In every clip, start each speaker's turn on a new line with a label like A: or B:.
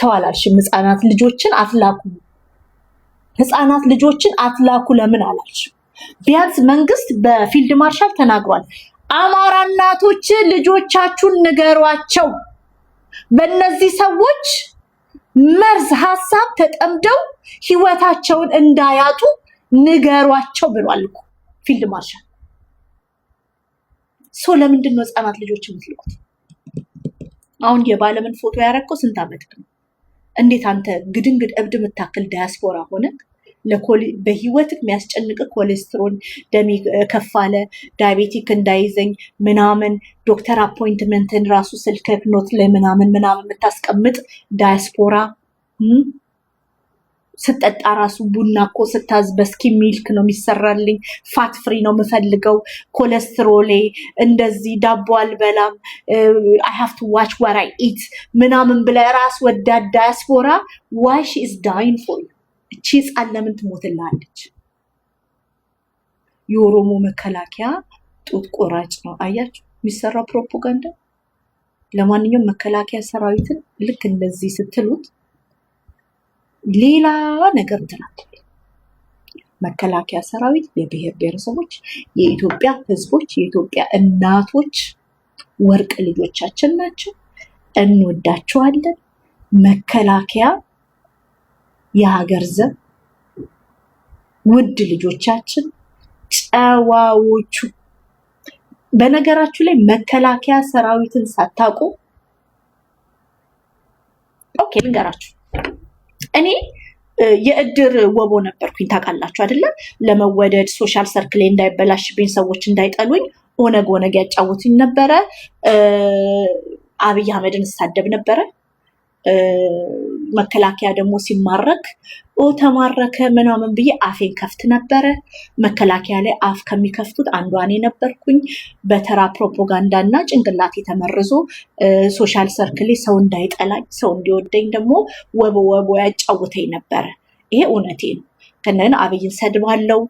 A: ተዋላሽም ህፃናት ልጆችን አትላኩ ህፃናት ልጆችን አትላኩ ለምን አላልሽ? ቢያንስ መንግስት በፊልድ ማርሻል ተናግሯል። አማራ እናቶች ልጆቻችሁን ንገሯቸው፣ በእነዚህ ሰዎች መርዝ ሐሳብ ተጠምደው ህይወታቸውን እንዳያጡ ንገሯቸው ብሏል እኮ ፊልድ ማርሻል። ለምንድን ነው ህፃናት ልጆች የምትልኩት? አሁን የባለምን ፎቶ ያረከው ስንት ዓመት ነው? እንዴት አንተ ግድንግድ እብድ የምታክል ዳያስፖራ ሆነ በህይወትክ የሚያስጨንቅ ኮሌስትሮል ደም ከፋለ ዳያቤቲክ እንዳይዘኝ ምናምን ዶክተር አፖይንትመንትን ራሱ ስልክክ ኖት ላይ ምናምን የምታስቀምጥ ዳያስፖራ ስጠጣ ራሱ ቡና እኮ ስታዝ በስኪ ሚልክ ነው የሚሰራልኝ፣ ፋት ፍሪ ነው የምፈልገው፣ ኮሌስትሮሌ እንደዚህ ዳቦ አልበላም፣ I have to watch what I eat ምናምን ብለህ ራስ ወዳድ ዳያስፖራ why she is dying for you? እቺ ህፃን ለምን ትሞትልሃለች? የኦሮሞ መከላከያ ጡት ቆራጭ ነው። አያችሁ የሚሰራው ፕሮፓጋንዳ። ለማንኛውም መከላከያ ሰራዊትን ልክ እንደዚህ ስትሉት ሌላ ነገር እንትናል። መከላከያ ሰራዊት የብሔር ብሔረሰቦች፣ የኢትዮጵያ ህዝቦች፣ የኢትዮጵያ እናቶች ወርቅ ልጆቻችን ናቸው። እንወዳቸዋለን። መከላከያ የሀገር ዘብ ውድ ልጆቻችን ጨዋዎቹ። በነገራችሁ ላይ መከላከያ ሰራዊትን ሳታውቁ ኦኬ ልንገራችሁ። እኔ የእድር ወቦ ነበርኩኝ ታውቃላችሁ አይደለ? ለመወደድ ሶሻል ሰርክል እንዳይበላሽብኝ ሰዎች እንዳይጠሉኝ ኦነግ ያጫውቱኝ ነበረ። አብይ አህመድን ሳደብ ነበረ። መከላከያ ደግሞ ሲማረክ ተማረከ ምናምን ብዬ አፌን ከፍት ነበረ። መከላከያ ላይ አፍ ከሚከፍቱት አንዷ እኔ ነበርኩኝ። በተራ ፕሮፓጋንዳና ጭንቅላቴ ተመርዞ ሶሻል ሰርክል ሰው እንዳይጠላኝ ሰው እንዲወደኝ ደግሞ ወቦ ያጫውተኝ ነበረ። ይሄ እውነቴ ነው። ከነን አብይን ሰድባለው፣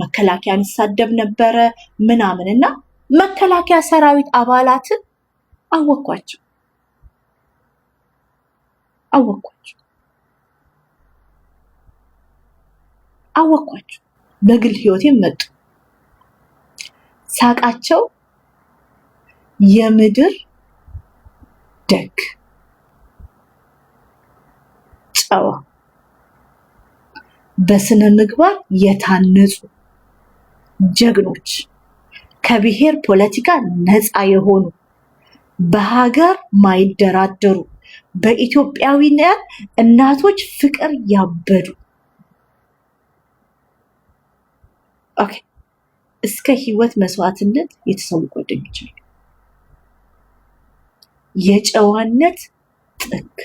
A: መከላከያን ሳደብ ነበረ ምናምንና መከላከያ ሰራዊት አባላትን አወኳቸው። በግል ህይወቴም መጡ። ሳቃቸው የምድር ደግ ጨዋ በስነ ምግባር የታነጹ ጀግኖች ከብሔር ፖለቲካ ነፃ የሆኑ በሀገር ማይደራደሩ በኢትዮጵያዊነት እናቶች ፍቅር ያበዱ ኦኬ እስከ ህይወት መስዋዕትነት የተሰዉ ጓደኞች አሉ። የጨዋነት ጥግ።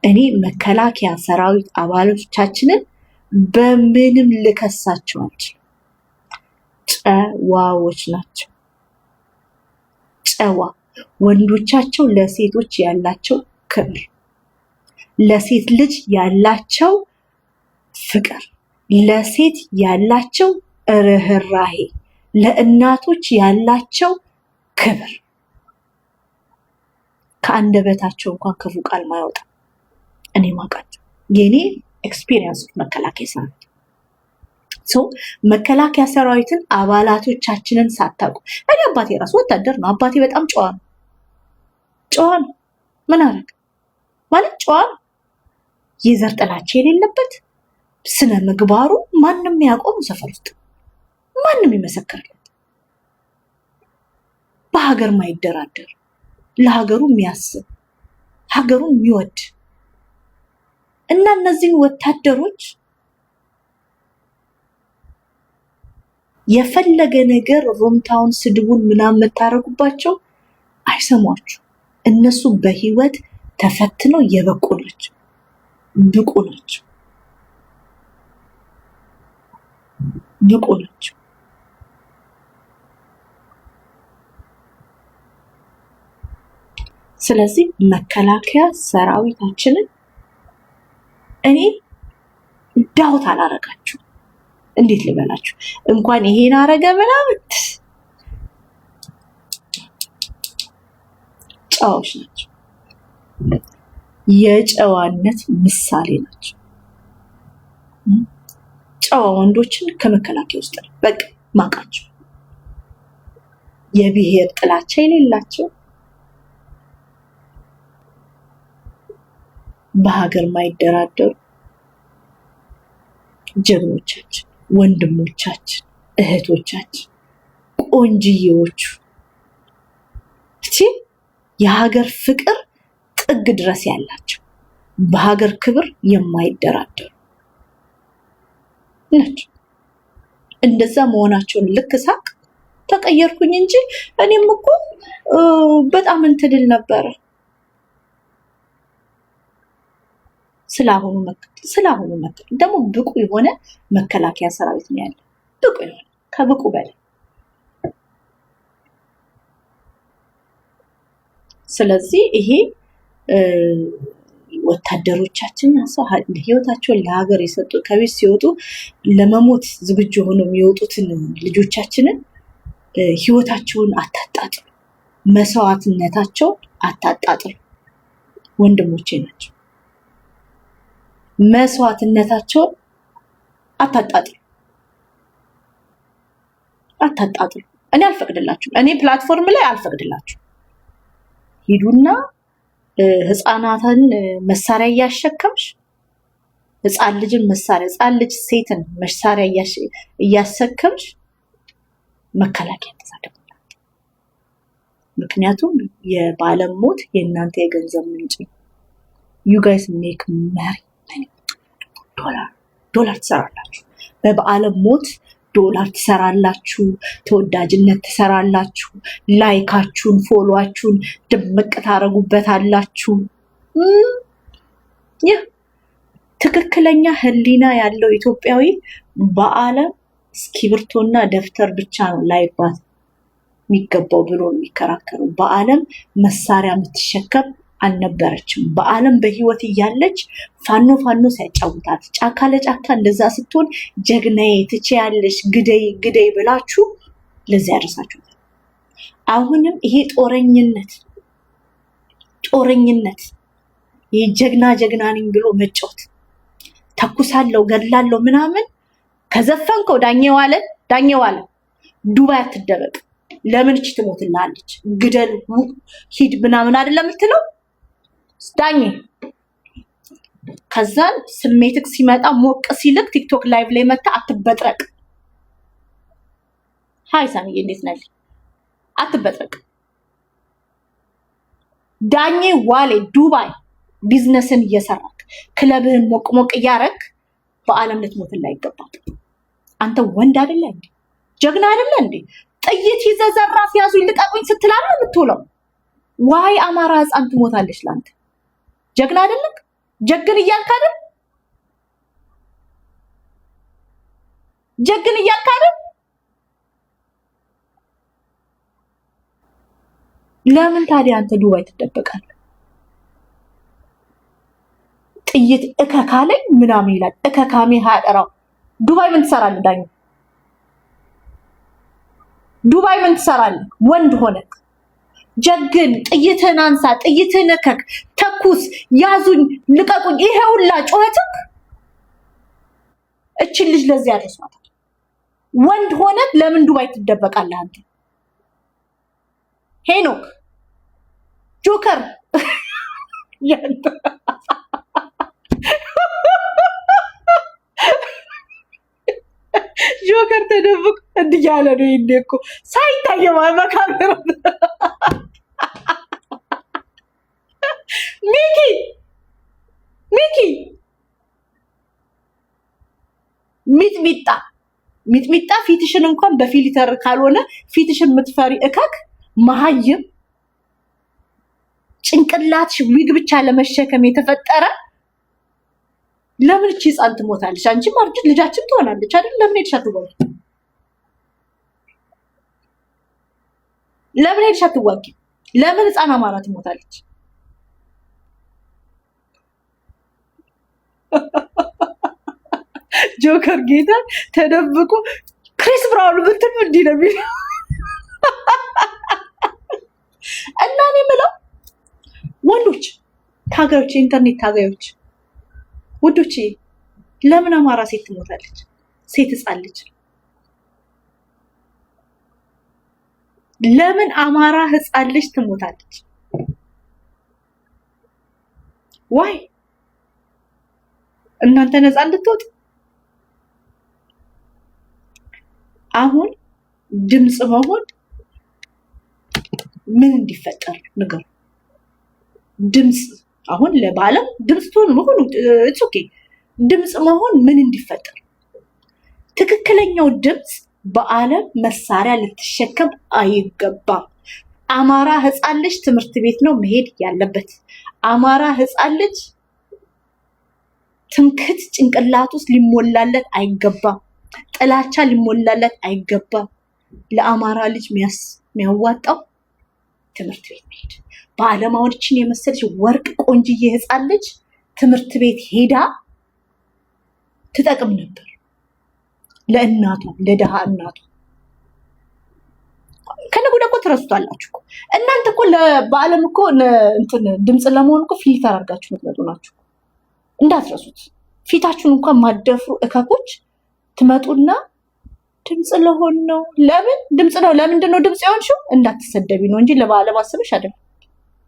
A: እኔ መከላከያ ሰራዊት አባሎቻችንን በምንም ልከሳቸው አልችልም። ጨዋዎች ናቸው። ጨዋ ወንዶቻቸው ለሴቶች ያላቸው ክብር፣ ለሴት ልጅ ያላቸው ፍቅር፣ ለሴት ያላቸው ርህራሄ፣ ለእናቶች ያላቸው ክብር ከአንደበታቸው እንኳን ክፉ ቃል ማያወጣ እኔ ማውቃቸው የኔ ኤክስፒሪየንስ መከላከያ ሰራዊት መከላከያ ሰራዊትን አባላቶቻችንን ሳታውቁ። እኔ አባቴ ራሱ ወታደር ነው። አባቴ በጣም ጨዋ ነው። ምን አደረገ ማለት ጨዋ ነው። የዘር ጥላቻ የሌለበት ስነ ምግባሩ ማንም ያቆም ሰፈር ውስጥ ማንም ይመሰክርለት። በሀገር ማይደራደር፣ ለሀገሩ የሚያስብ፣ ሀገሩን የሚወድ እና እነዚህን ወታደሮች የፈለገ ነገር ሮምታውን ስድቡን ምናምን መታረቁባቸው አይሰሟችሁ። እነሱ በህይወት ተፈትነው የበቁ ናቸው፣ ብቁ ናቸው። ስለዚህ መከላከያ ሰራዊታችንን እኔ ዳውት አላረጋችሁ። እንዴት ልበላችሁ? እንኳን ይሄን አረገ ምናምን ጨዋዎች ናቸው። የጨዋነት ምሳሌ ናቸው። ጨዋ ወንዶችን ከመከላከያ ውስጥ ነው በቃ ማቃቸው። የብሔር ጥላቻ የሌላቸው በሀገር ማይደራደሩ ጀግኖቻችን፣ ወንድሞቻችን፣ እህቶቻችን ቆንጅዬዎቹ የሀገር ፍቅር ጥግ ድረስ ያላቸው በሀገር ክብር የማይደራደሩ ናቸው። እንደዛ መሆናቸውን ልክ ሳቅ ተቀየርኩኝ እንጂ እኔም እኮ በጣም እንትድል ነበረ። ስላሁኑ ደግሞ ብቁ የሆነ መከላከያ ሰራዊት ነው ያለው። ብቁ የሆነ ከብቁ በላይ። ስለዚህ ይሄ ወታደሮቻችን ህይወታቸውን ለሀገር የሰጡ ከቤት ሲወጡ ለመሞት ዝግጁ ሆነው የሚወጡትን ልጆቻችንን ህይወታቸውን አታጣጥሉ፣ መስዋዕትነታቸውን አታጣጥሉ። ወንድሞቼ ናቸው። መስዋዕትነታቸውን አታጣጥሉ። እኔ አልፈቅድላችሁም። እኔ ፕላትፎርም ላይ አልፈቅድላችሁም። ሂዱና ህፃናትን መሳሪያ እያሸከምሽ ህፃን ልጅ ሴትን መሳሪያ እያሰከምሽ መከላከያ ተሳደቡላት። ምክንያቱም የባለም ሞት የእናንተ የገንዘብ ምንጭ ነው። ዩ ጋይስ ሜክ መሪ ዶላር ትሰራላችሁ። በዓለም ሞት ዶላር ትሰራላችሁ፣ ተወዳጅነት ትሰራላችሁ፣ ላይካችሁን ፎሎዋችሁን ድምቅ ታረጉበታላችሁ። ይህ ትክክለኛ ህሊና ያለው ኢትዮጵያዊ በዓለም እስክሪብቶና ደብተር ብቻ ነው ላይባት የሚገባው ብሎ የሚከራከረው። በዓለም መሳሪያ የምትሸከም አልነበረችም። በዓለም በህይወት እያለች ፋኖ ሲያጫውታት ጫካ ለጫካ እንደዛ ስትሆን ጀግናዬ ትችያለሽ ግደይ ብላችሁ ለዚህ ያደረሳችሁት። አሁንም ይሄ ጦረኝነት ይሄ ጀግና ነኝ ብሎ መጫወት፣ ተኩሳለሁ ገድላለሁ ምናምን ከዘፈንከው ዳኘው አለ ዱባይ አትደበቅ። ለምን እቺ ትሞትልሃለች? ግደል ሂድ ምናምን አይደለም የምትለው ዳኝ። ከዛን ስሜትክ ሲመጣ ሞቅ ሲልክ ቲክቶክ ላይቭ ላይ መታ አትበጥረቅ። ሃይ ሳሚዬ እንዴት ነህ? አትበጥረቅ። ዳኝ ዋሌ ዱባይ ቢዝነስን እየሰራክ ክለብህን ሞቅ እያረክ በዓለም ልትሞትልህ አይገባም። አንተ ወንድ አይደለ እንዴ? ጀግና አይደለ እንዴ? ጥይት ይዘህ ዘራፍ ያዙኝ ልቀቁኝ ስትላል ነው የምትውለው። ዋይ አማራ ህፃን ትሞታለች ላንተ። ጀግና አይደለክ? ጀግን እያልክ አይደል? ለምን ታዲያ አንተ ዱባይ ትደበቃለህ? ጥይት እከካለኝ ምናምን ይላል። እከካሜ ሀጠራው ዱባይ ምን ትሰራለህ? ዳኝ ዱባይ ምን ትሰራለህ? ወንድ ሆነክ ጀግን፣ ጥይትን አንሳ፣ ጥይትን እከክ፣ ተኩስ፣ ያዙኝ ልቀቁኝ፣ ይሄ ሁላ ጩኸትክ እችን ልጅ ለዚህ ያደርሷታል። ወንድ ሆነክ ለምን ዱባይ ትደበቃለህ አንተ? ሄኖክ ጆከር ጆከር ተደብቅ እንዲያለ ነው ይደኩ ሳይታየው በካሜራ ሚኪ ሚጥሚጣ ፊትሽን እንኳን በፊልተር ካልሆነ ፊትሽን የምትፈሪ እከክ መሀይም ጭንቅላትሽ ዊግ ብቻ ለመሸከም የተፈጠረ ለምን እቺ ህፃን ትሞታለች? አንቺ ማርጅት ልጃችን ትሆናለች አይደል? ለምን ሄድሽ አትዋጊ? ለምን ህፃን አማራ ትሞታለች? ጆከር ጌታ ተደብቆ ክሪስ ብራውን ብትም እንዲህ ነው የሚለው እና እኔ የምለው ወንዶች ታጋዮች፣ የኢንተርኔት ታጋዮች ውዶቼ፣ ለምን አማራ ሴት ትሞታለች? ሴት ህፃን ልጅ ለምን አማራ ህፃን ልጅ ትሞታለች? ዋይ እናንተ ነፃ እንድትወጡ አሁን ድምፅ መሆን ምን እንዲፈጠር ንገሩ። ድምፅ አሁን ለባለም ድምፅ ትሆን መሆኑ ኢትስ ኦኬ። ድምፅ መሆን ምን እንዲፈጠር ትክክለኛው ድምፅ በዓለም መሳሪያ ልትሸከም አይገባም። አማራ ህፃን ልጅ ትምህርት ቤት ነው መሄድ ያለበት። አማራ ህፃን ልጅ ትምክህት ጭንቅላት ውስጥ ሊሞላለት አይገባም። ጥላቻ ሊሞላለት አይገባም። ለአማራ ልጅ የሚያዋጣው ትምህርት ቤት መሄድ። በዓለማዎችን የመሰለች ወርቅ ቆንጅዬ ህፃን ልጅ ትምህርት ቤት ሄዳ ትጠቅም ነበር ለእናቷ፣ ለደሃ እናቷ። ከነጉዳ እኮ ትረሱታላችሁ እኮ እናንተ እኮ በዓለም እኮ እንትን ድምፅ ለመሆን እኮ ፊልተር አድርጋችሁ የምትመጡ ናችሁ። እንዳትረሱት። ፊታችሁን እንኳን ማደፍሩ እከኮች ትመጡና ድምፅ ለሆን ነው። ለምን ድምፅ ነው? ለምንድን ነው ድምፅ የሆንሽው? እንዳትሰደቢ ነው እንጂ ለበዓለም አስበሽ አይደለም።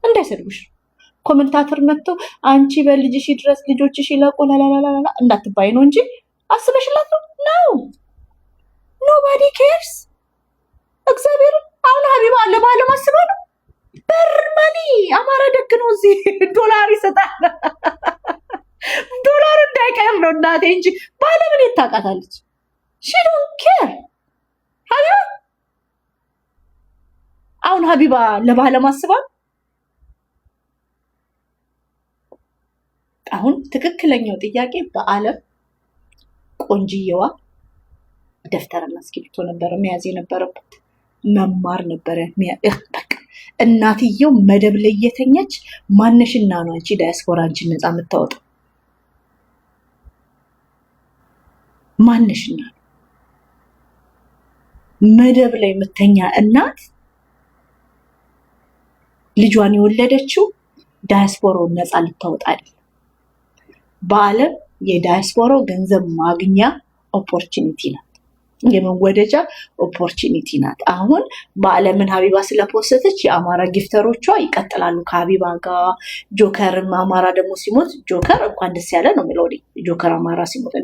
A: እንዳይሰድቡሽ ኮሜንታተር መጥተው አንቺ በልጅሽ ድረስ ልጆችሽ ይለቁ ላላላላ እንዳትባይ ነው እንጂ አስበሽላት ነው። ነው ኖባዲ ኬርስ። እግዚአብሔር አሁን ሀቢባ ለበዓለም አስበው ነው። በር ማኒ አማራ ደግ ነው። እዚህ ዶላር ይሰጣል። ዶላር እንዳይቀር ነው እናቴ እንጂ በዓለምን የታውቃታለች። ሺ ዶንት ኬር ሀቢባ። አሁን ሀቢባ ለበዓለም አስባል። አሁን ትክክለኛው ጥያቄ በዓለም ቆንጅየዋ ደፍተርና እስክሪብቶ ነበረ መያዝ የነበረበት፣ መማር ነበረ። በቃ እናትየው መደብ ላይ የተኛች ማነሽና ነው አንቺ ዳያስፖራ አንቺን ነፃ የምታወጣው? ማነሽና ነው መደብ ላይ የምተኛ እናት ልጇን የወለደችው ዳያስፖራውን ነፃ ልታወጣ አይደል? በዓለም የዳያስፖራው ገንዘብ ማግኛ ኦፖርቹኒቲ ናት፣ የመወደጃ ኦፖርቹኒቲ ናት። አሁን በዓለምን ሀቢባ ስለፖስተች የአማራ ጊፍተሮቿ ይቀጥላሉ ከሀቢባ ጋር። ጆከርም አማራ ደግሞ ሲሞት ጆከር እንኳን ደስ ያለ ነው የሚለው። ጆከር አማራ ሲሞት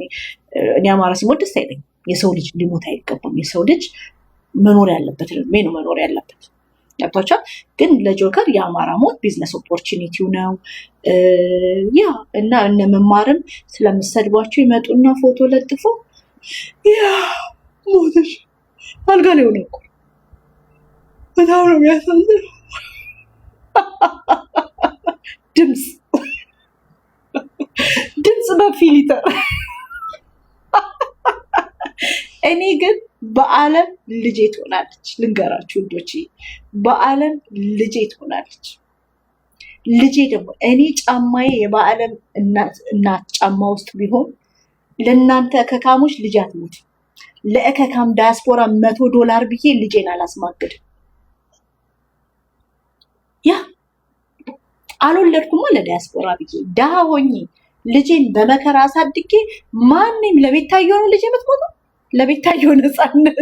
A: እኔ አማራ ሲሞት ደስ አይለኝም። የሰው ልጅ ሊሞት አይገባም። የሰው ልጅ መኖር ያለበት እድሜ ነው መኖር ያለበት። ገብቷቸዋል። ግን ለጆከር የአማራ ሞት ቢዝነስ ኦፖርቹኒቲው ነው። ያ እና እነ መማርም ስለምሰድቧቸው ይመጡና ፎቶ ለጥፎ ያ ሞተሽ አልጋ ላይ ሆነ እኮ በጣም ነው የሚያሳዝነው። ድምፅ በፊሊተር እኔ ግን በዓለም ልጄ ትሆናለች። ልንገራችሁ ውዶች፣ በዓለም ልጄ ትሆናለች። ልጄ ደግሞ እኔ ጫማዬ የበዓለም እናት ጫማ ውስጥ ቢሆን ለእናንተ እከካሞች ልጅ አትሞት። ለእከካም ዳያስፖራ $100 ብዬ ልጄን አላስማግድም። ያ አልወለድኩማ ለዳያስፖራ ብዬ ድሃ ሆኜ ልጄን በመከራ አሳድጌ ማንም ለቤታዮ ነው ልጄ የምትሞተው? ለቤታዮ ነፃነት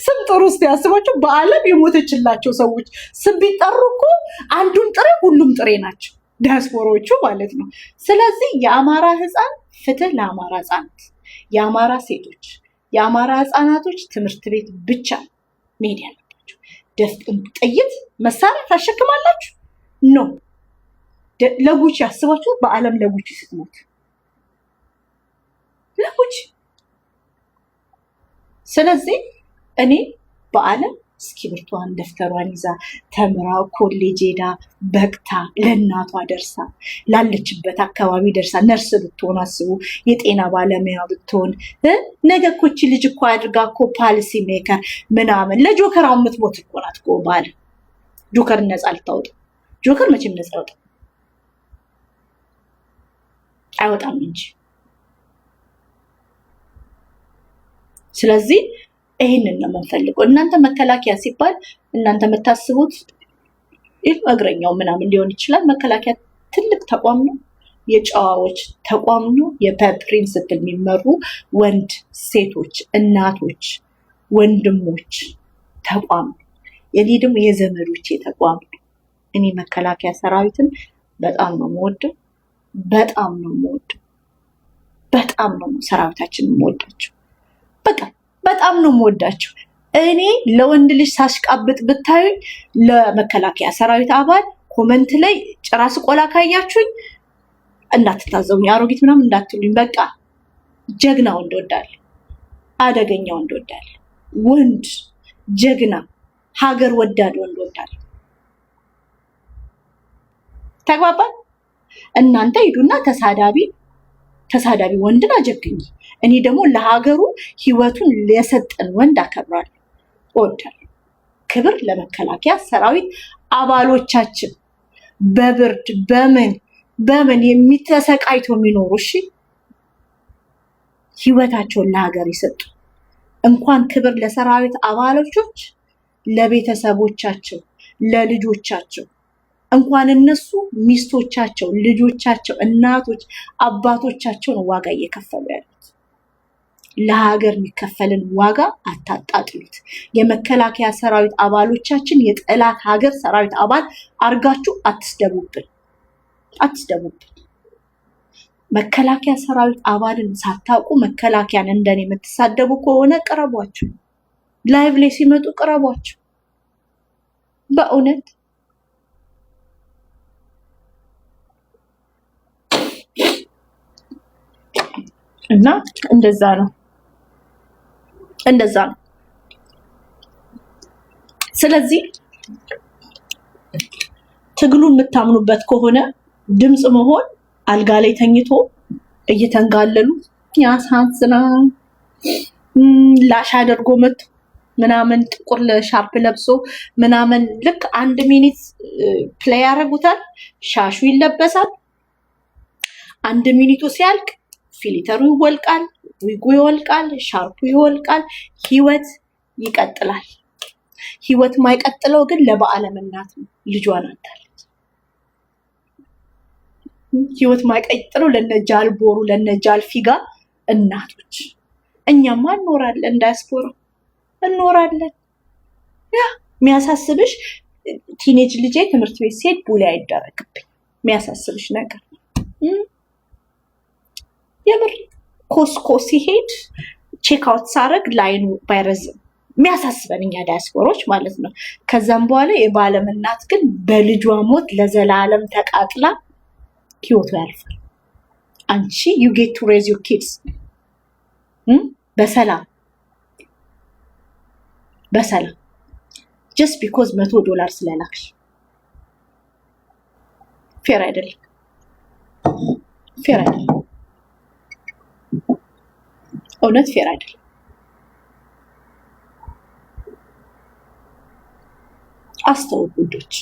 A: ስም ጥሩ ውስጥ ያስባቸው። በዓለም የሞተችላቸው ሰዎች ስም ቢጠሩ እኮ አንዱን ጥሬ ሁሉም ጥሬ ናቸው፣ ዲያስፖራዎቹ ማለት ነው። ስለዚህ የአማራ ህፃን ፍትህ ለአማራ ህፃናት፣ የአማራ ሴቶች፣ የአማራ ህፃናቶች ትምህርት ቤት ብቻ መሄድ ያለባቸው። ጥይት መሳሪያ ታሸክማላችሁ? ኖ ለጉቺ ያስባችሁ። በዓለም ለጉቺ ስትሞት ለጉቺ። ስለዚህ እኔ በዓለም እስክሪብቷን ደፍተሯን ይዛ ተምራ ኮሌጅ ሄዳ በቅታ ለእናቷ ደርሳ ላለችበት አካባቢ ደርሳ ነርስ ብትሆን አስቡ፣ የጤና ባለሙያ ብትሆን ነገ እኮ እቺ ልጅ እኮ አድርጋ እኮ ፓሊሲ ሜከር ምናምን። ለጆከር አሁን የምትሞት እኮ ናት እኮ በዓለም። ጆከር ነፃ ልታወጣ? ጆከር መቼም ነፃ ያወጣ አይወጣም እንጂ። ስለዚህ ይህንን ነው የምንፈልገው። እናንተ መከላከያ ሲባል እናንተ የምታስቡት እግረኛው ምናምን ሊሆን ይችላል። መከላከያ ትልቅ ተቋም ነው። የጨዋዎች ተቋም ነው። በፕሪንስፕል የሚመሩ ወንድ፣ ሴቶች፣ እናቶች፣ ወንድሞች ተቋም ነው። የኔ ደግሞ የዘመዶቼ ተቋም ነው። እኔ መከላከያ ሰራዊትን በጣም ነው የምወደው። በጣም ነው የምወደው። በጣም ነው ሰራዊታችንን የምወዳቸው። በቃ በጣም ነው የምወዳቸው። እኔ ለወንድ ልጅ ሳሽቃብጥ ብታዩኝ ለመከላከያ ሰራዊት አባል ኮመንት ላይ ጭራ ስቆላ ካያችሁኝ እንዳትታዘቡኝ፣ አሮጊት ምናምን እንዳትሉኝ። በቃ ጀግና ወንድ ወዳለሁ፣ አደገኛ ወንድ ወዳለሁ፣ ወንድ ጀግና ሀገር ወዳድ ወንድ ወዳለሁ። ተግባባን? እናንተ ሂዱና ተሳዳቢ ወንድን አጀግኝ። እኔ ደግሞ ለሀገሩ ህይወቱን የሰጠን ወንድ አከብራለሁ፣ እወዳለሁ። ክብር ለመከላከያ ሰራዊት አባሎቻችን፣ በብርድ በምን የሚተሰቃይቶ የሚኖሩ እሺ፣ ህይወታቸውን ለሀገር ይሰጡ። እንኳን ክብር ለሰራዊት አባሎቾች፣ ለቤተሰቦቻቸው፣ ለልጆቻቸው እንኳን እነሱ ሚስቶቻቸው፣ ልጆቻቸው፣ እናቶች፣ አባቶቻቸውን ዋጋ እየከፈሉ ያሉት። ለሀገር የሚከፈልን ዋጋ አታጣጥሉት። የመከላከያ ሰራዊት አባሎቻችን የጠላት ሀገር ሰራዊት አባል አርጋችሁ አትስደቡብን። መከላከያ ሰራዊት አባልን ሳታውቁ መከላከያን እንደኔ የምትሳደቡ ከሆነ ቅረቧቸው። ላይቭ ላይ ሲመጡ ቅረቧቸው። በእውነት እና እንደዛ ነው። ስለዚህ ትግሉ የምታምኑበት ከሆነ ድምፅ መሆን አልጋ ላይ ተኝቶ እየተንጋለሉ ያሳዝናል። ላሽ አድርጎ መጥቶ ምናምን ጥቁር ሻርፕ ለብሶ ምናምን ልክ 1 ሚኒት ፕሌይ ያደርጉታል። ሻሹ ይለበሳል። 1 ሚኒቱ ሲያልቅ ፊሊተሩ ይወልቃል፣ ዊጉ ይወልቃል፣ ሻርፑ ይወልቃል። ህይወት ይቀጥላል። ህይወት ማይቀጥለው ግን ለበዓለም እናት ነው፣ ልጇን አጣለች። ህይወት ማይቀጥለው ለነጃልቦሩ ለነጃልፊጋ እናቶች። እኛማ እንኖራለን፣ ዳያስፖራ እንኖራለን። ያ የሚያሳስብሽ ቲኔጅ ልጄ ትምህርት ቤት ሲሄድ ቡሊ አይደረግብኝ የሚያሳስብሽ ነገር የምር ኮስኮ ሲሄድ ቼክ አውት ሳረግ ላይኑ ባይረዝም የሚያሳስበን እኛ ዳያስፖሮች ማለት ነው። ከዛም በኋላ የባለም እናት ግን በልጇ ሞት ለዘላለም ተቃጥላ ህይወቱ ያልፋል። አንቺ you get to raise your kids በሰላም just because $100 ስለላክሽ ፌር አይደለም። እውነት ፌር አይደለም። አስተውሉ ውዶች።